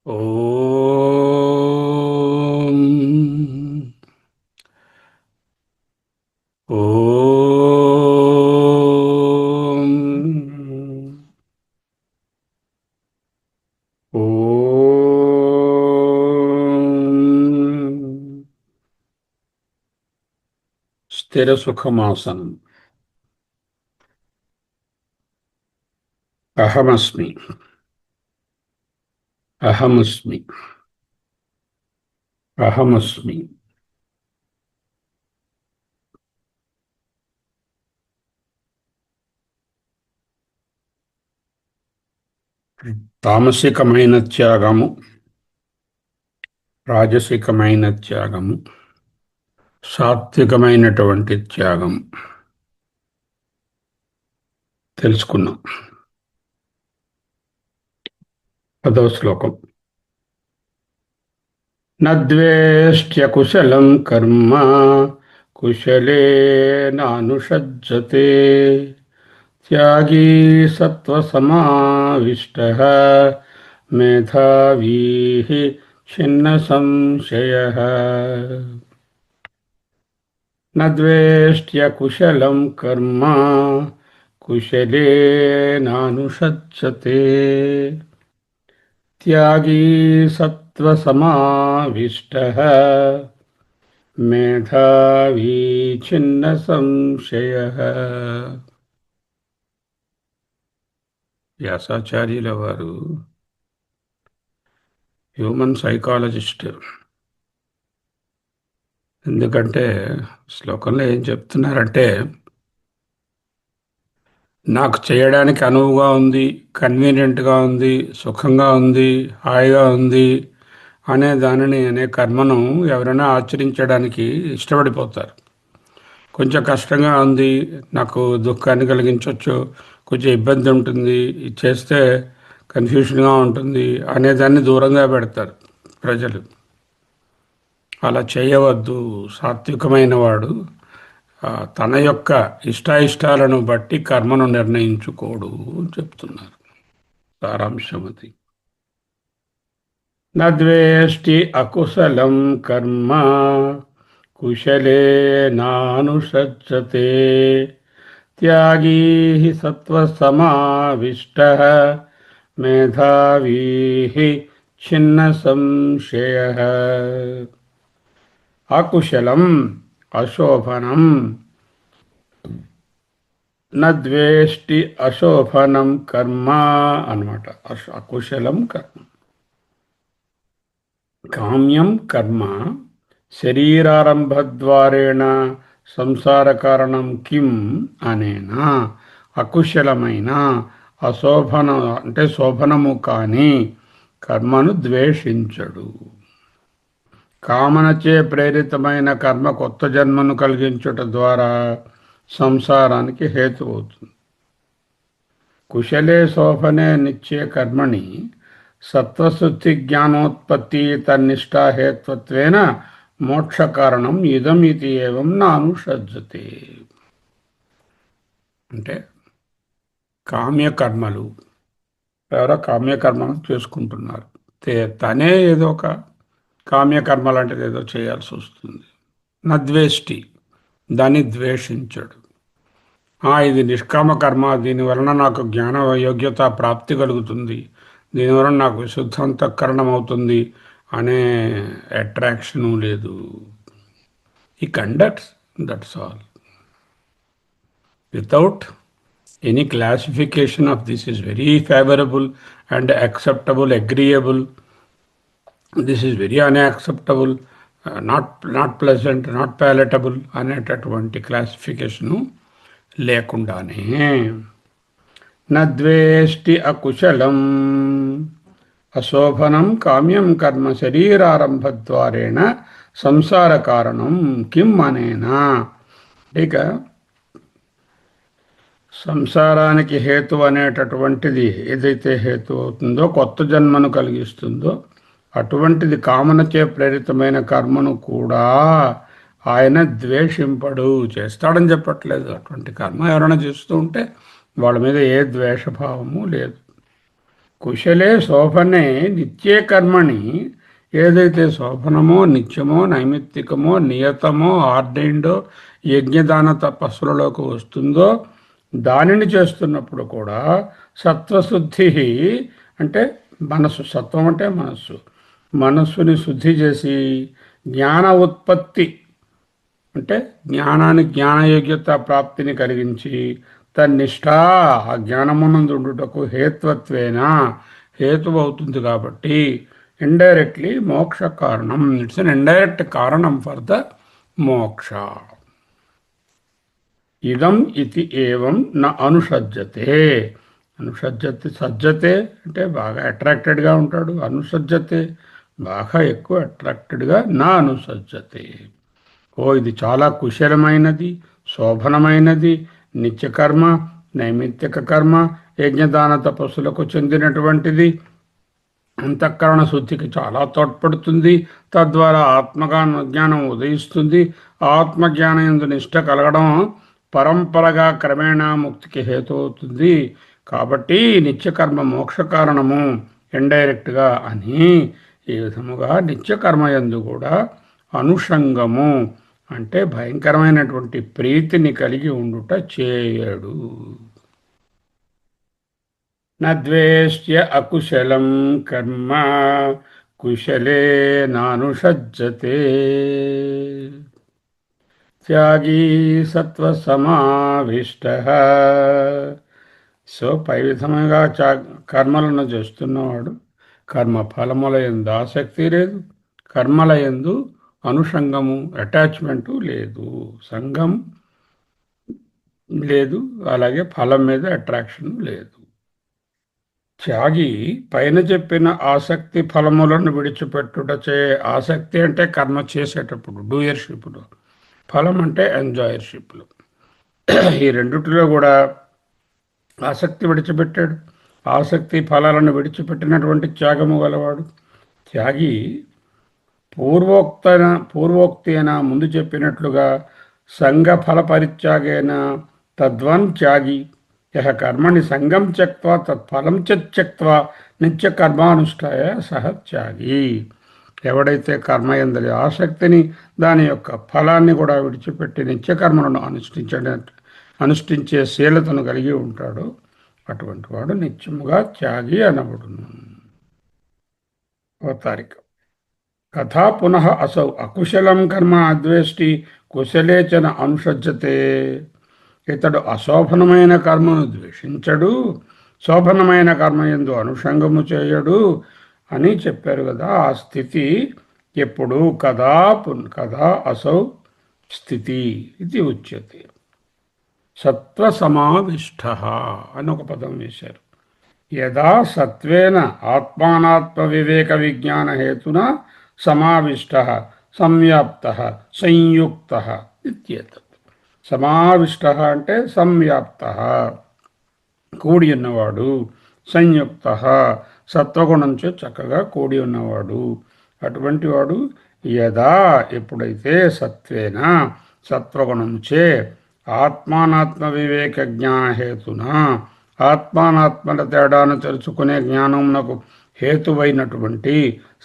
ఓం ఓం ఓం స్థిర సుఖమాసనం. అహమస్మి. అహమస్మి. అహమస్మి. తామసికమైన త్యాగము, రాజసికమైన త్యాగము, సాత్వికమైనటువంటి త్యాగం తెలుసుకున్నాం. 10వ శ్లోకం. నద్వేష్ట్యకుశలం కర్మ కుశలేనానుషజ్జతే త్యాగీ సత్వసమావిష్టః మేధావీ ఛిన్న సంశయః. నద్వేష్ట్యకుశలం కర్మ కుశలేనానుషజ్జతే త్యాగీ సత్వసమావిష్టః మేధావీ ఛిన్న సంశయః. వ్యాసాచార్యుల వారు హ్యూమన్ సైకాలజిస్ట్. ఎందుకంటే శ్లోకంలో ఏం చెప్తున్నారంటే, నాకు చేయడానికి అనువుగా ఉంది, కన్వీనియంట్గా ఉంది, సుఖంగా ఉంది, హాయిగా ఉంది అనే దానిని, అనే కర్మను ఎవరైనా ఆచరించడానికి ఇష్టపడిపోతారు. కొంచెం కష్టంగా ఉంది, నాకు దుఃఖాన్ని కలిగించవచ్చు, కొంచెం ఇబ్బంది ఉంటుంది, ఇది చేస్తే కన్ఫ్యూషన్గా ఉంటుంది అనేదాన్ని దూరంగా పెడతారు ప్రజలు. అలా చేయవద్దు. సాత్వికమైన వాడు తన యొక్క ఇష్టాయిష్టాలను బట్టి కర్మను నిర్ణయించుకోడు చెప్తున్నారు. సారాంశమతి. నద్వేష్టి అకుశలం కర్మ కుశలేనానుషజ్జతే త్యాగీ సత్వసమావిష్టః మేధావీ ఛిన్న సంశయః. అకుశలం, అశోభనం. నద్వేష్టి అశోభనం కర్మ అన్నమాట. అకుశలం కర్మ. కామ్యం కర్మ శరీరారంభద్వారేణ సంసార కారణం కిం అనేనా అకుశలమైన, అశోభన అంటే శోభనము కాని కర్మను ద్వేషించడు. కామనచే ప్రేరితమైన కర్మ కొత్త జన్మను కలిగించుట ద్వారా సంసారానికి హేతు అవుతుంది. కుశలే శోభనే నిత్యే కర్మణి సత్వశుద్ధి జ్ఞానోత్పత్తి తన్నిష్టాహేత్వత్వేన మోక్ష కారణం ఇదం ఇది ఏవం నానుషజ్జతే. అంటే కామ్యకర్మలు, ఎవరో కామ్యకర్మలు చేసుకుంటున్నారు, తనే ఏదో ఒక కామ్యకర్మ లాంటిది ఏదో చేయాల్సి వస్తుంది. నద్వేష్టి, దాన్ని ద్వేషించడు. ఇది నిష్కామ కర్మ, దీనివలన నాకు జ్ఞాన యోగ్యత ప్రాప్తి కలుగుతుంది, దీనివలన నాకు విశుద్ధాంతఃకరణం అవుతుంది అనే అట్రాక్షను లేదు. ఈ conducts, that's all, without any classification of this is very favourable and acceptable, agreeable, this is very unacceptable, not pleasant, not ప్యాలెటబుల్ అనేటటువంటి క్లాసిఫికేషను లేకుండానే. నద్వేష్టి అకుశలం అశోభనం కామ్యం కర్మ శరీరారంభద్వారేణ సంసార కారణం కిం అనేనా. ఇక సంసారానికి హేతు అనేటటువంటిది ఏదైతే హేతు అవుతుందో, కొత్త జన్మను కలిగిస్తుందో, అటువంటిది కామనచే ప్రేరితమైన కర్మను కూడా ఆయన ద్వేషింపడు. చేస్తాడని చెప్పట్లేదు. అటువంటి కర్మ ఎవరైనా చేస్తూ ఉంటే వాళ్ళ మీద ఏ ద్వేషభావము లేదు. కుశలే శోభనే నిత్యే కర్మణి, ఏదైతే శోభనమో నిత్యమో నైమిత్తికమో నియతమో ఆర్డైండో యజ్ఞదాన తపస్సులలోకి వస్తుందో దానిని చేస్తున్నప్పుడు కూడా సత్వశుద్ధి అంటే మనస్సు, సత్వం అంటే మనస్సు, మనస్సుని శుద్ధి చేసి జ్ఞాన ఉత్పత్తి అంటే జ్ఞానాన్ని జ్ఞానయోగ్యత ప్రాప్తిని కలిగించి తన్నిష్ట ఆ జ్ఞానమునందు ఉండుటకు హేత్వత్వేన హేతు అవుతుంది. కాబట్టి ఇండైరెక్ట్లీ మోక్ష కారణం, ఇట్స్ అన్ ఇండైరెక్ట్ కారణం ఫర్ ద మోక్ష. ఇదం ఇది ఏవం న అనుసజ్జతే, అనుసజ్జతే సజ్జతే అంటే బాగా అట్రాక్టెడ్గా ఉంటాడు, అనుసజ్జతే బాగా ఎక్కువ అట్రాక్టెడ్గా నా అనుసజ్జతే. ఇది చాలా కుశలమైనది, శోభనమైనది, నిత్యకర్మ నైమిత్తిక కర్మ యజ్ఞదాన తపస్సులకు చెందినటువంటిది, అంతఃకరణ శుద్ధికి చాలా తోడ్పడుతుంది, తద్వారా జ్ఞానం ఉదయిస్తుంది. ఆత్మజ్ఞానం యందు నిష్ట కలగడం పరంపరగా క్రమేణా ముక్తికి హేతు అవుతుంది. కాబట్టి నిత్యకర్మ మోక్ష కారణము ఇండైరెక్ట్గా అని ఈ విధముగా నిత్యకర్మయందు కూడా అనుషంగము అంటే భయంకరమైనటువంటి ప్రీతిని కలిగి ఉండుట చేయడు. నద్వేష్ట్య అకుశలం కర్మ కుశలే నానుషజ్జతే, త్యాగీ సత్వసమావిష్టః. సో పై విధముగా కర్మలను చేస్తున్నవాడు కర్మ ఫలముల యందు ఆసక్తి లేదు, కర్మల యందు అనుషంగము అటాచ్మెంటు లేదు, సంఘం లేదు, అలాగే ఫలం మీద అట్రాక్షన్ లేదు. త్యాగి పైన చెప్పిన ఆసక్తి ఫలములను విడిచిపెట్టుటచే, ఆసక్తి అంటే కర్మ చేసేటప్పుడు డూయర్షిప్లో, ఫలం అంటే ఎంజాయర్షిప్లో, ఈ రెండిటిలో కూడా ఆసక్తి విడిచిపెట్టాడు. ఆసక్తి ఫలాలను విడిచిపెట్టినటువంటి త్యాగము గలవాడు. త్యాగి పూర్వోక్తేన ముందు చెప్పినట్లుగా సంఘ ఫల పరిత్యాగేన తద్వన్ త్యాగి యహ కర్మణి సంగం త్యక్త్వా తత్ఫలం త్యక్త్వా నిత్య కర్మానుష్ఠాయ సహ త్యాగి. ఎవడైతే కర్మయందరి ఆసక్తిని దాని యొక్క ఫలాన్ని కూడా విడిచిపెట్టి నిత్యకర్మలను అనుష్ఠించే శీలతను కలిగి ఉంటాడో అటువంటి వాడు నిత్యముగా త్యాగి అనబడును. అవతారిక కథా పునః అసౌ అకుశలం కర్మ అద్వేష్టి కుశలేచన అనుషజ్జతే. ఇతడు అశోభనమైన కర్మను ద్వేషించడు, శోభనమైన కర్మయందు అనుషంగము చేయడు అని చెప్పారు కదా. ఆ స్థితి ఎప్పుడు కదా అసౌ స్థితి ఇది ఉచ్యతే. సత్వసమావిష్ట అని ఒక పదం వేశారు. యదా సత్వేన ఆత్మానాత్మ వివేక విజ్ఞాన హేతున సమావిష్ట సంవ్యాప్త సంయుక్త ఇత్యేతత్. సమావిష్ట అంటే సంవ్యాప్త కూడి ఉన్నవాడు, సంయుక్త సత్వగుణంచే చక్కగా కూడి ఉన్నవాడు. అటువంటి వాడు యదా ఎప్పుడైతే సత్వేన సత్వగుణంచే ఆత్మానాత్మ వివేక జ్ఞాన హేతున ఆత్మానాత్మల తేడాను తెలుసుకునే జ్ఞానమునకు హేతువైనటువంటి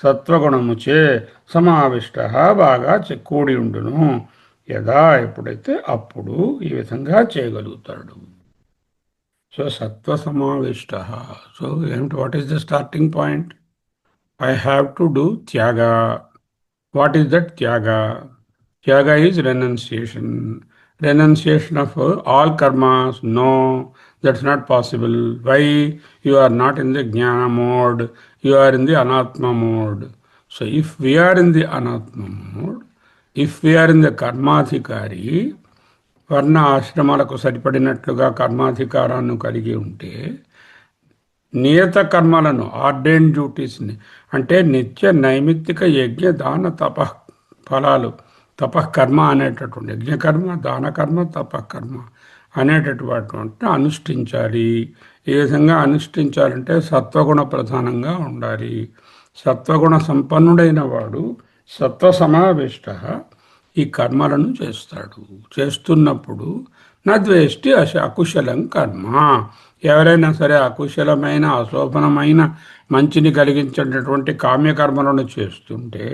సత్వగుణముచే సమావిష్ట బాగా కూడి ఉండును. యదా ఎప్పుడైతే అప్పుడు ఈ విధంగా చేయగలుగుతాడు. సో సత్వ సమావిష్ట. సో ఏమిటి, what is the starting point? I have to do Tyaga. What is that Tyaga? Tyaga is renunciation. Renunciation of all karmas. No, that's not possible. Why? You are not in the jnana mode, you are in the anatma mode. So if we are in the anatma mode, if we are in the karmadhikari, వర్ణ ఆశ్రమాలకు సరిపడినట్లుగా కర్మాధికారాన్ని కలిగి ఉంటే నియత కర్మలను ordain డ్యూటీస్ని అంటే నిత్య నైమిత్తిక యజ్ఞ దాన తప ఫలాలు, తపకర్మ అనేటటువంటి యజ్ఞకర్మ, దానకర్మ, తపకర్మ అనేటటువంటి అనుష్ఠించాలి. ఈ విధంగా అనుష్ఠించాలంటే సత్వగుణ ప్రధానంగా ఉండాలి. సత్వగుణ సంపన్నుడైన వాడు సత్వ సమావిష్ట ఈ కర్మలను చేస్తాడు. చేస్తున్నప్పుడు నద్వేష్టి అకుశలం కర్మ, ఎవరైనా సరే అకుశలమైన అశోభనమైన మంచిని కలిగించేటటువంటి కామ్యకర్మలను చేస్తుంటే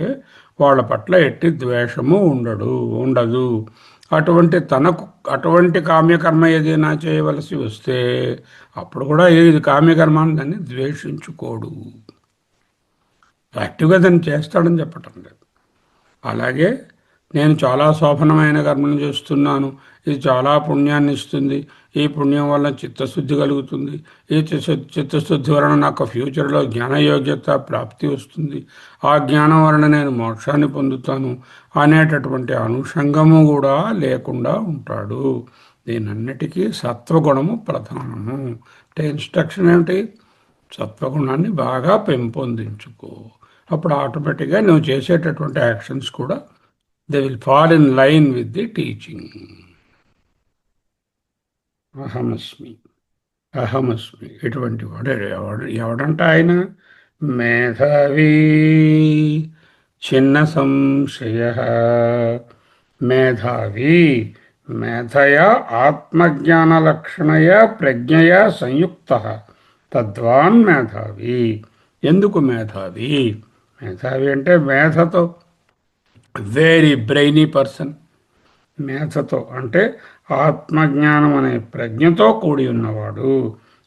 వాళ్ళ పట్ల ఎట్టి ద్వేషము ఉండదు. అటువంటి కామ్యకర్మ ఏదైనా చేయవలసి వస్తే అప్పుడు కూడా ఇది కామ్యకర్మ అని దాన్ని ద్వేషించుకోడు. యాక్టివ్గా దాన్ని చేస్తాడని చెప్పటం లేదు. అలాగే నేను చాలా శోభనమైన కర్మను చేస్తున్నాను, ఇది చాలా పుణ్యాన్ని ఇస్తుంది, ఈ పుణ్యం వల్ల చిత్తశుద్ధి కలుగుతుంది, ఈ చిత్తశుద్ధి వలన నాకు ఫ్యూచర్లో జ్ఞానయోగ్యత ప్రాప్తి వస్తుంది, ఆ జ్ఞానం వలన నేను మోక్షాన్ని పొందుతాను అనేటటువంటి అనుషంగము కూడా లేకుండా ఉంటాడు. దీనన్నిటికీ సత్వగుణము ప్రధానము. అంటే ఇన్స్ట్రక్షన్ ఏమిటి? సత్వగుణాన్ని బాగా పెంపొందించుకో. అప్పుడు ఆటోమేటిక్గా నువ్వు చేసేటటువంటి యాక్షన్స్ కూడా they will fall in line with the teaching. అహమస్మి ఇటువంటి వాడు ఎవడంట ఆయన? మేధావి చిన్న సంశయ. మేధావి మేధయా ఆత్మజ్ఞానలక్షణయా ప్రజ్ఞయా సంయుక్త తద్వాన్ మేధావి. ఎందుకు మేధావి? మేధావి అంటే మేధతో, వెరీ బ్రెయినీ పర్సన్. మేధతో అంటే ఆత్మజ్ఞానం అనే ప్రజ్ఞతో కూడి ఉన్నవాడు,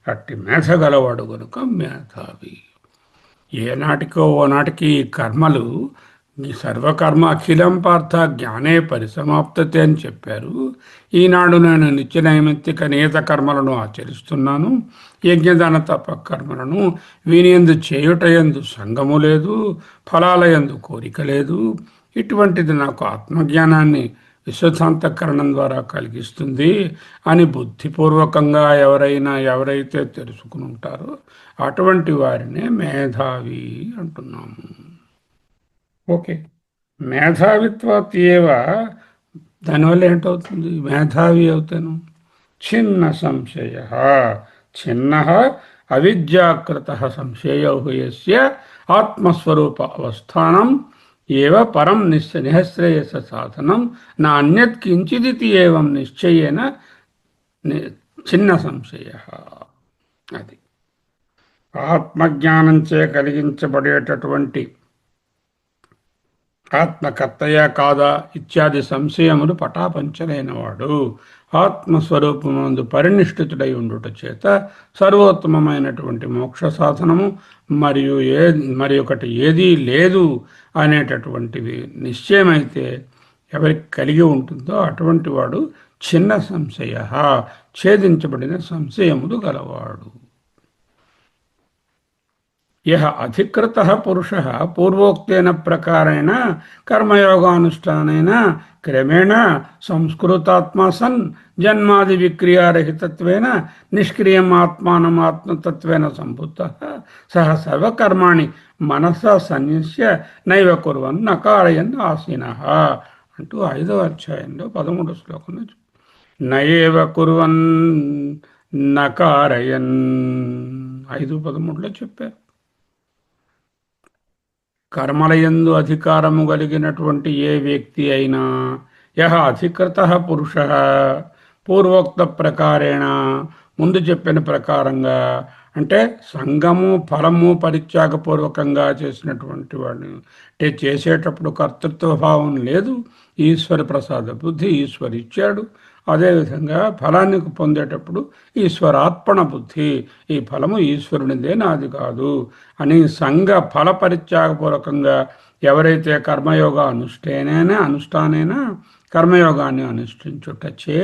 అట్టి మేధ గలవాడు కనుక మేధావి. ఏనాటికో ఓనాటికి కర్మలు సర్వకర్మ అఖిలం పార్థ జ్ఞానే పరిసమాప్తతే అని చెప్పారు. ఈనాడు నేను నిత్య నైమిత్తిక నియత కర్మలను ఆచరిస్తున్నాను, యజ్ఞదాన తప కర్మలను. వీనియందు చేయుటయందు సంగము లేదు, ఫలాలయందు కోరిక లేదు. ఇటువంటిది నాకు ఆత్మజ్ఞానాన్ని విశ్వశాంతకరణం ద్వారా కలిగిస్తుంది అని బుద్ధిపూర్వకంగా ఎవరైతే తెలుసుకుని ఉంటారో అటువంటి వారినే మేధావి అంటున్నాము. ఓకే, మేధావిత్వాత్ ఏవ దానివల్ల ఏంటవుతుంది? మేధావి అవుతాను. చిన్న సంశయ. చిన్న అవిద్యాకృత సంశయో యస్య ఆత్మస్వరూప అవస్థానం ఏవ పరం నిశ్రేయస సాధనం నా అన్యత్ కించిదితి ఏవం నిశ్చయేన చిన్న సంశయ. అది ఆత్మజ్ఞానంచే కలిగించబడేటటువంటి ఆత్మకర్తయా కాదా ఇత్యాది సంశయములు పటాపంచలైనవాడు ఆత్మస్వరూపమందు పరినిష్ఠితుడై ఉండుట చేత సర్వోత్తమమైనటువంటి మోక్ష సాధనము మరి ఒకటి ఏదీ లేదు అనేటటువంటివి నిశ్చయమైతే ఎవరికి కలిగి ఉంటుందో అటువంటి వాడు చిన్న సంశయ, ఛేదించబడిన సంశయములు గలవాడు. యః అధికృతః పురుషः పూర్వోక్తేన ప్రకారేణ కర్మయోగానుష్ఠానేన క్రమేణ సంస్కృతాత్మా సన్ జన్మాది విక్రియారహితత్వేన నిష్క్రియం ఆత్మానం ఆత్మతత్వేన సంబుద్ధః సహ సర్వకర్మాణి మనసా సన్యస్య నైవ కుర్వన్ నకారయన్ ఆసీనః అంటూ 5వ అధ్యాయంలో 13వ శ్లోకంలో నయేవ కుర్వన్ నకారయన్ 5:13లో చెప్పారు. కర్మలయందు అధికారము కలిగినటువంటి ఏ వ్యక్తి అయినా యః అధికృతః పురుషః పూర్వోక్త ప్రకారేణ ముందు చెప్పిన ప్రకారంగా అంటే సంగము ఫలము పరిత్యాగపూర్వకంగా చేసినటువంటి వాడు, అంటే చేసేటప్పుడు కర్తృత్వ భావం లేదు, ఈశ్వర ప్రసాద బుద్ధి ఈశ్వరు ఇచ్చాడు. అదేవిధంగా ఫలాన్ని పొందేటప్పుడు ఈశ్వరార్పణ బుద్ధి, ఈ ఫలము ఈశ్వరునిదే నాది కాదు అని సంఘ ఫల పరిత్యాగపూర్వకంగా ఎవరైతే కర్మయోగ అనుష్ఠానేనా కర్మయోగాన్ని అనుష్ఠించుటచే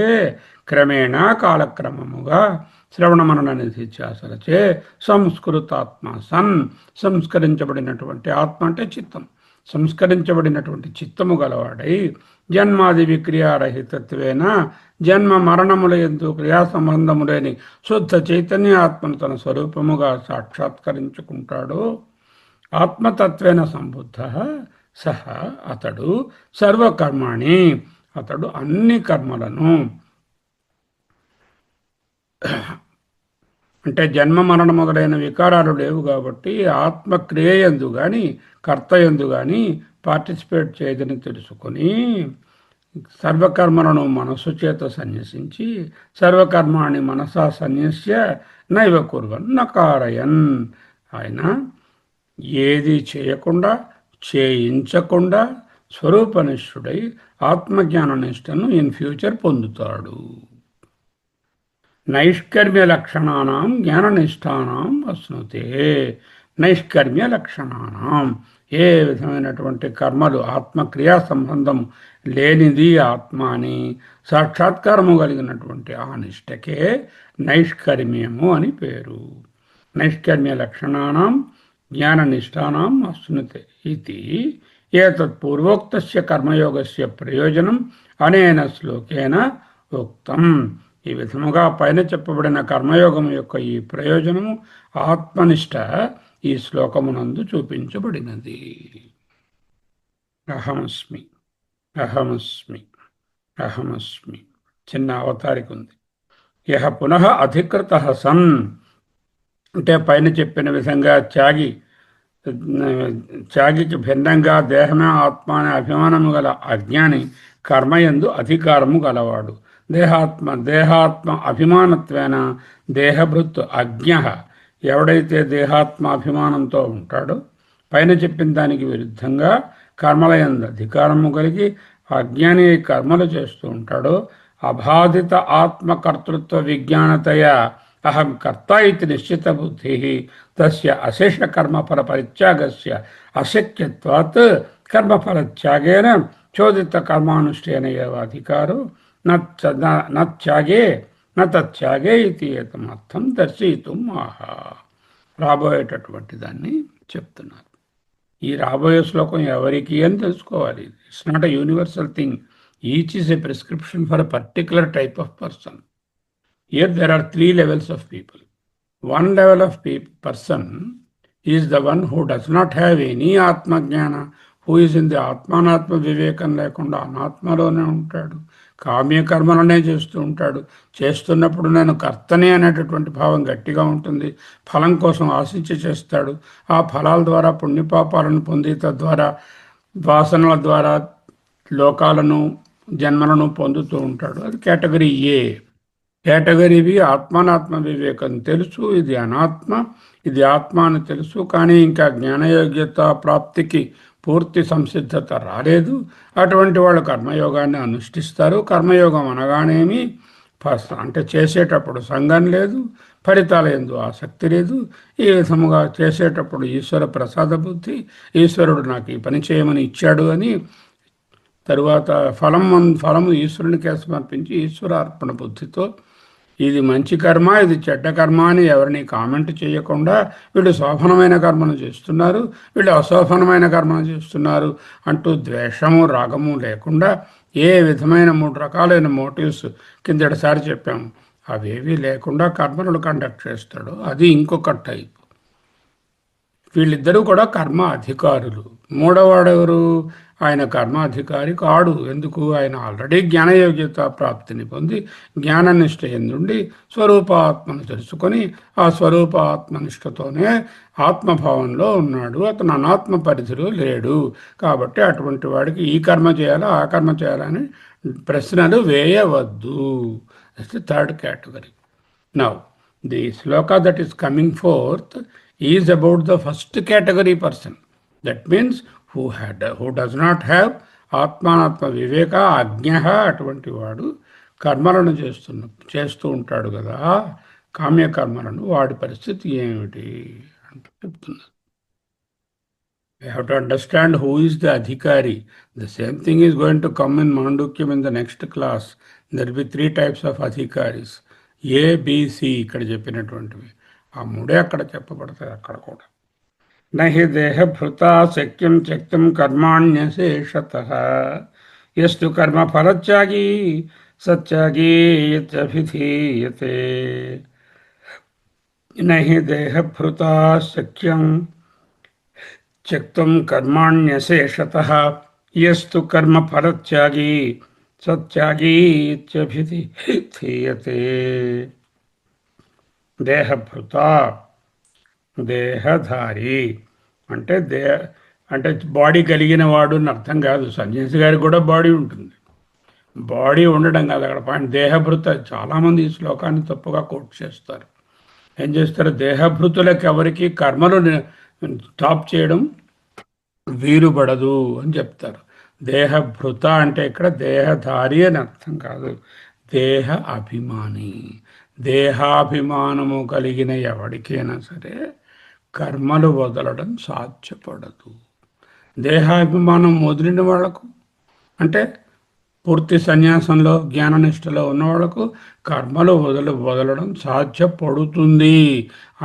క్రమేణా కాలక్రమముగా శ్రవణ మనన నిధిధ్యాసలచే సంస్కృతాత్మ సన్ సంస్కరించబడినటువంటి ఆత్మ అంటే చిత్తం, సంస్కరించబడినటువంటి చిత్తము గలవాడై జన్మాది విక్రియారహితత్వేన జన్మ మరణముల యందు క్రియా సంబంధము లేని శుద్ధ చైతన్య ఆత్మను తన స్వరూపముగా సాక్షాత్కరించుకుంటాడో ఆత్మతత్వేన సంబుద్ధ సహ అతడు సర్వకర్మాణి అతడు అన్ని కర్మలను అంటే జన్మ మరణ మొదలైన వికారాలు లేవు కాబట్టి ఆత్మక్రియయందు కానీ కర్తయందు కానీ పార్టిసిపేట్ చేయదని తెలుసుకొని సర్వకర్మలను మనస్సు చేత సన్యసించి సర్వకర్మాణి మనసా సన్యస్య నైవ కుర్వన్ నకారయన్. ఆయన ఏది చేయకుండా, చేయించకుండా స్వరూపనిష్ఠుడై ఆత్మజ్ఞాన నిష్టను ఇన్ ఫ్యూచర్ పొందుతాడు. నైష్కర్మ్య లక్షణానాం జ్ఞాననిష్టానాం అశ్నుతే. నైష్కర్మ్య లక్షణానాం, ఏ విధమైనటువంటి కర్మలు ఆత్మక్రియా సంబంధం లేనిది ఆత్మ అని సాక్షాత్కారము కలిగినటువంటి ఆ నిష్టకే నైష్కర్మ్యము అని పేరు. నైష్కర్మ్య లక్షణానాం జ్ఞాననిష్టానాం అశ్నుతే ఇది ఏతత్ పూర్వోక్తస్య కర్మయోగస్య ప్రయోజనం అనేన శ్లోకేన ఉక్తం. ఈ విధముగా పైన చెప్పబడిన కర్మయోగం యొక్క ఈ ప్రయోజనము ఆత్మనిష్ట ఈ శ్లోకమునందు చూపించబడినది. అహమస్మి అహమస్మి అహమస్మి. చిన్న అవతారిక ఉంది. యహ పునః అధికృత సన్ అంటే పైన చెప్పిన విధంగా త్యాగికి భిన్నంగా దేహమే ఆత్మ అనే అభిమానము గల అజ్ఞాని కర్మయందు అధికారము గలవాడు. దేహాత్మ అభిమానత్వేన దేహభృత్ అజ్ఞ. ఎవడైతే దేహాత్మ అభిమానంతో ఉంటాడో పైన చెప్పిన దానికి విరుద్ధంగా కర్మలయందు అధికారము కలిగి అజ్ఞాని కర్మలు చేస్తూ ఉంటాడో అబాధిత ఆత్మకర్తృత్వ విజ్ఞానతయ అహం కర్త ఇది నిశ్చిత బుద్ధి తస్య అశేషకర్మఫల పరిత్యాగస్య అశక్యత్వాత్ కర్మఫలత్యాగేన చోదిత కర్మానుష్ఠేన ఏవ అధికారో నత్యాగే ఇది ఏతమర్థం దర్శయితుం ఆహా. రాబోయేటటువంటి దాన్ని చెప్తున్నారు. ఈ రాబోయే శ్లోకం ఎవరికి అని తెలుసుకోవాలి. It's not a universal thing. Each is a prescription for a particular type of person. Here there are 3 levels of people. One level of person is the one who does not have any Atma Jnana, who is in the Atmanatma Vivekam లేకుండా అనాత్మలోనే ఉంటాడు. కామ్య కర్మలనే చేస్తూ ఉంటాడు. చేస్తున్నప్పుడు నేను కర్తనే అనేటటువంటి భావం గట్టిగా ఉంటుంది. ఫలం కోసం ఆశించి చేస్తాడు. ఆ ఫలాల ద్వారా పుణ్యపాపాలను పొంది తద్వారా వాసనల ద్వారా లోకాలను జన్మలను పొందుతూ ఉంటాడు. అది కేటగిరీ ఏ. కేటగిరీ బి ఆత్మానాత్మ వివేకం తెలుసు, ఇది అనాత్మ, ఇది ఆత్మ అని తెలుసు, కానీ ఇంకా జ్ఞానయోగ్యత ప్రాప్తికి పూర్తి సంసిద్ధత రాలేదు. అటువంటి వాళ్ళు కర్మయోగాన్ని అనుష్ఠిస్తారు. కర్మయోగం అనగానేమి అంటే చేసేటప్పుడు సంఘం లేదు, ఫలితాల యందు ఆసక్తి లేదు. ఈ విధముగా చేసేటప్పుడు ఈశ్వర ప్రసాద బుద్ధి, ఈశ్వరుడు నాకు ఈ పని చేయమని ఇచ్చాడు అని తరువాత ఫలము ఈశ్వరునికే సమర్పించి ఈశ్వరార్పణ బుద్ధితో ఇది మంచి కర్మ, ఇది చెడ్డ కర్మ అని ఎవరిని కామెంట్ చేయకుండా వీళ్ళు శోభనమైన కర్మను చేస్తున్నారు, వీళ్ళు అశోభనమైన కర్మను చేస్తున్నారు అంటూ ద్వేషము రాగము లేకుండా ఏ విధమైన 3 రకాలైన మోటివ్స్ కిందటిసారి చెప్పాము అవేవి లేకుండా కర్మలను కండక్ట్ చేస్తాడు. అది ఇంకొక టైప్. వీళ్ళిద్దరూ కూడా కర్మ అధికారులు. మూడవవాడెవరు? ఆయన కర్మాధికారి కాడు. ఎందుకు? ఆయన ఆల్రెడీ జ్ఞానయోగ్యత ప్రాప్తిని పొంది జ్ఞాననిష్ట ఎందుండి స్వరూపాత్మను తెలుసుకొని ఆ స్వరూప ఆత్మనిష్టతోనే ఆత్మభావంలో ఉన్నాడు. అతను అనాత్మ పరిధిలో లేడు. కాబట్టి అటువంటి వాడికి ఈ కర్మ చేయాలా ఆ కర్మ చేయాలని ప్రశ్నలు వేయవద్దు. That's the third category. Now the shloka that is coming fourth is about the first category person. That means who does not have ఆత్మానాత్మ వివేక అజ్ఞ. అటువంటి వాడు కర్మలను చేస్తూ ఉంటాడు కదా, కామ్యకర్మలను. వాడి పరిస్థితి ఏమిటి అంటూ చెప్తున్నారు. We have to understand who is the adhikari. The same thing is going to come in Mandukyam in the next class. There will be 3 types of adhikaris. A, B, C ఇక్కడ చెప్పినటువంటివి. ఆ 3 అక్కడ చెప్పబడతాయి. అక్కడ కూడా నహి దేహభృతా శక్యం త్యక్తుం కర్మాణ్యశేషతః యస్తు కర్మఫలత్యాగీ సత్యాగీ ఇత్యభిధీయతే. నహి దేహభృతా శక్యం త్యక్తుం కర్మాణ్యశేషతః యస్తు కర్మఫలత్యాగీ సత్యాగీ ఇత్యభిధీయతే. దేహభృతా దేహధారి అంటే బాడీ కలిగిన వాడు అని అర్థం కాదు. సన్యాసి గారికి కూడా బాడీ ఉంటుంది. బాడీ ఉండడం కాదు అక్కడ పాయింట్. దేహభృత చాలామంది ఈ శ్లోకాన్ని తప్పుగా కోట్ చేస్తారు. ఏం చేస్తారు? దేహభృతులకు ఎవరికి కర్మలు స్టాప్ చేయడం వీలుపడదు అని చెప్తారు. దేహభృత అంటే ఇక్కడ దేహధారి అని అర్థం కాదు, దేహ అభిమాని. దేహాభిమానము కలిగిన ఎవరికైనా సరే కర్మలు వదలడం సాధ్యపడదు. దేహాభిమానం వదిలిన వాళ్లకు అంటే పూర్తి సన్యాసంలో జ్ఞాననిష్టలో ఉన్న వాళ్ళకు కర్మలు వదలడం సాధ్యపడుతుంది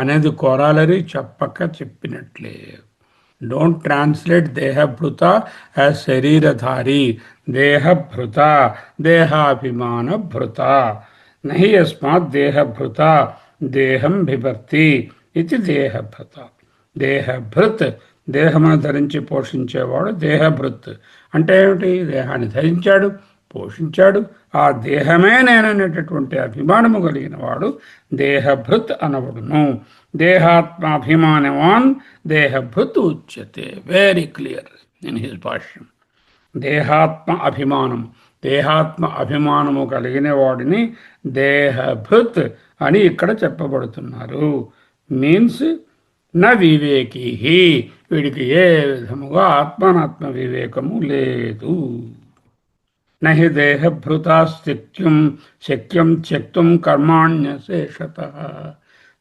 అనేది కోరాలరి చెప్పక చెప్పినట్లే. డోంట్ ట్రాన్స్లేట్ దేహభృత యాజ్ శరీరధారి. దేహభృత దేహాభిమాన భృత నహి యస్మాత్ దేహభృత దేహం బిభర్తి ఇది దేహభృత. దేహభృత్ దేహమును ధరించి పోషించేవాడు దేహభృత్. అంటే ఏమిటి? దేహాన్ని ధరించాడు, పోషించాడు, ఆ దేహమే నేననేటటువంటి అభిమానము కలిగిన వాడు దేహభృత్ అనబడును. దేహాత్మాభిమానవాన్ దేహభృత్ ఉచ్యతే. వెరీ క్లియర్ ఇన్ హిస్ భాష్యం. దేహాత్మ అభిమానం, దేహాత్మ అభిమానము కలిగిన వాడిని దేహభృత్ అని ఇక్కడ చెప్పబడుతున్నారు. మీన్స్ నా వివేకీ, వీడికి ఏ విధముగా ఆత్మానాత్మ వివేకము లేదు. నహి దేహభృతా శక్యం త్యక్తుం కర్మాణ్యశేషత.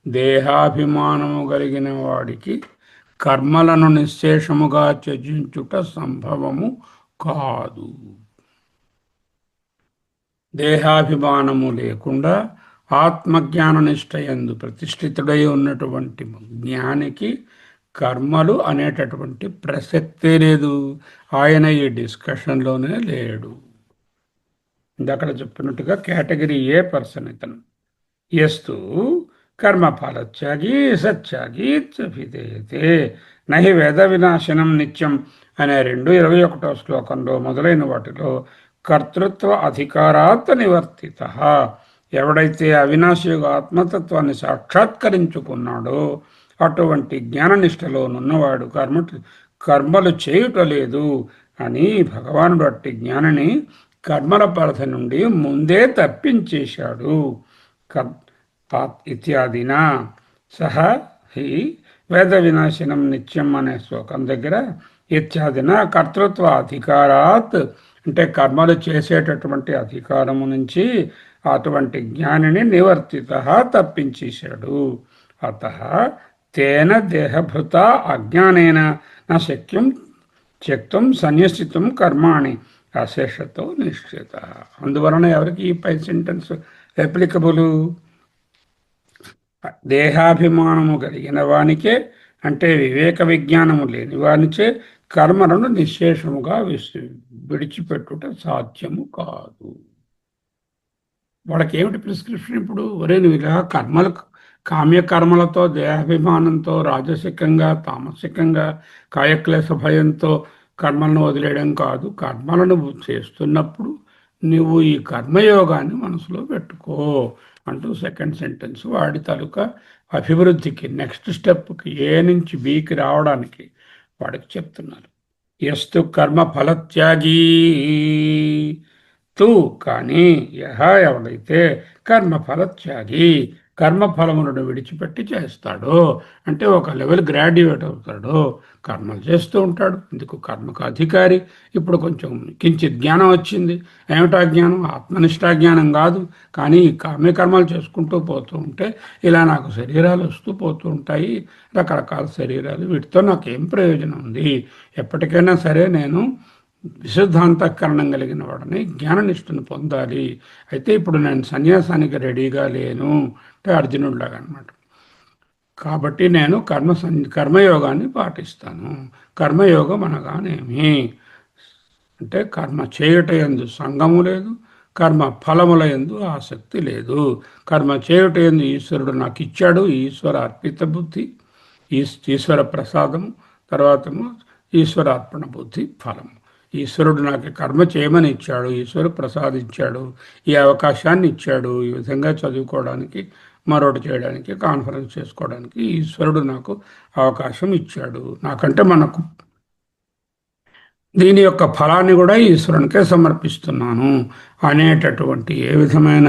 దేహాభిమానము కలిగిన వాడికి కర్మలను నిశ్శేషముగా త్యజించుట సంభవము కాదు. దేహాభిమానము లేకుండా ఆత్మజ్ఞాన నిష్ఠయందు ప్రతిష్ఠితుడై ఉన్నటువంటి జ్ఞానికి కర్మలు అనేటటువంటి ప్రసక్తే లేదు. ఆయన ఈ డిస్కషన్లోనే లేడు. ఇందాక చెప్పినట్టుగా కేటగిరీ ఏ పర్సన్ ఇతను. ఎస్తు కర్మఫలత్యాగి సత్యాగి విధేయతే నహి వేద వినాశనం నిత్యం అనే 2:21 శ్లోకంలో మొదలైన వాటిలో కర్తృత్వ అధికారాత్ నివర్తిత. ఎవడైతే అవినాశిగా ఆత్మతత్వాన్ని సాక్షాత్కరించుకున్నాడో అటువంటి జ్ఞాననిష్టలోనున్నవాడు కర్మలు చేయుట లేదు అని భగవానుడు అట్టి జ్ఞానిని కర్మల పరిధి నుండి ముందే తప్పించేశాడు. ఇత్యాదినా సహ హి వేద వినాశనం నిత్యం అనే శ్లోకం దగ్గర ఇత్యాదిన కర్తృత్వ అధికారాత్ అంటే కర్మలు చేసేటటువంటి అధికారము నుంచి అటువంటి జ్ఞానిని నివర్తిత తప్పించేశాడు. అత తేన దేహభృత అజ్ఞానేన నా శక్యం త్యక్తుం సన్యసితం కర్మాణి అశేషతో నిశ్చిత. అందువలన ఎవరికి ఈ పై సెంటెన్స్ అప్లికబులు? దేహాభిమానము కలిగిన వానికే, అంటే వివేక విజ్ఞానము లేని వానిచే కర్మలను నిశ్శేషముగా విడిచిపెట్టుట సాధ్యము కాదు. వాళ్ళకి ఏమిటి ప్రిస్క్రిప్షన్ ఇప్పుడు? ఒరే నువ్వు ఇలా కర్మలు కామ్యకర్మలతో దేహాభిమానంతో రాజసికంగా తామసికంగా కాయక్లేశ భయంతో కర్మలను వదిలేయడం కాదు. కర్మలను చేస్తున్నప్పుడు నువ్వు ఈ కర్మయోగాన్ని మనసులో పెట్టుకో అంటూ సెకండ్ సెంటెన్స్ వాడి తాలూకా అభివృద్ధికి నెక్స్ట్ స్టెప్కి ఏ నుంచి బికి రావడానికి వాడికి చెప్తున్నారు. ఎస్తు కర్మ ఫలత్యాగీ తూ కానీ ఎవడైతే కర్మ ఫలత్యాగి కర్మఫలములను విడిచిపెట్టి చేస్తాడో, అంటే ఒక లెవెల్ గ్రాడ్యుయేట్ అవుతాడో, కర్మలు చేస్తూ ఉంటాడు. ఇందుకు కర్మకు అధికారి. ఇప్పుడు కొంచెం కించిత్ జ్ఞానం వచ్చింది. ఏమిటా జ్ఞానం? ఆత్మనిష్టా జ్ఞానం కాదు, కానీ ఈ కామ్యకర్మలు చేసుకుంటూ పోతూ ఉంటే ఇలా నాకు శరీరాలు వస్తూ పోతూ ఉంటాయి, రకరకాల శరీరాలు, వీటితో నాకేం ప్రయోజనం ఉంది? ఎప్పటికైనా సరే నేను విశుద్ధాంతఃకరణం కలిగిన వాడిని, జ్ఞాననిష్టను పొందాలి. అయితే ఇప్పుడు నేను సన్యాసానికి రెడీగా లేను అంటే అర్జునుడిలాగా అనమాట. కాబట్టి నేను కర్మయోగాన్ని పాటిస్తాను. కర్మయోగం అనగానేమి అంటే కర్మ చేయుట యందు సంగము లేదు, కర్మ ఫలముల యందు ఆసక్తి లేదు. కర్మ చేయుట యందు ఈశ్వరుడు నాకు ఇచ్చాడు, ఈశ్వర అర్పిత బుద్ధి, ఈశ్వర ప్రసాదము, తర్వాతము ఈశ్వరార్పణ బుద్ధి ఫలము. ఈశ్వరుడు నాకు కర్మ చేయమని ఇచ్చాడు, ఈశ్వరుడు ప్రసాదించాడు, ఈ అవకాశాన్ని ఇచ్చాడు, ఈ విధంగా చదువుకోవడానికి, మరొకటి చేయడానికి, కాన్ఫరెన్స్ చేసుకోవడానికి ఈశ్వరుడు నాకు అవకాశం ఇచ్చాడు. నాకంటే మనకు దీని యొక్క ఫలాన్ని కూడా ఈశ్వరునికే సమర్పిస్తున్నాను అనేటటువంటి ఏ విధమైన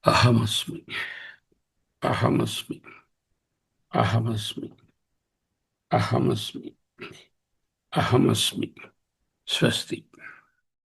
అహమస్మి అహమస్మి అహమస్మి అహమస్మి అహమస్మి. స్వస్తి.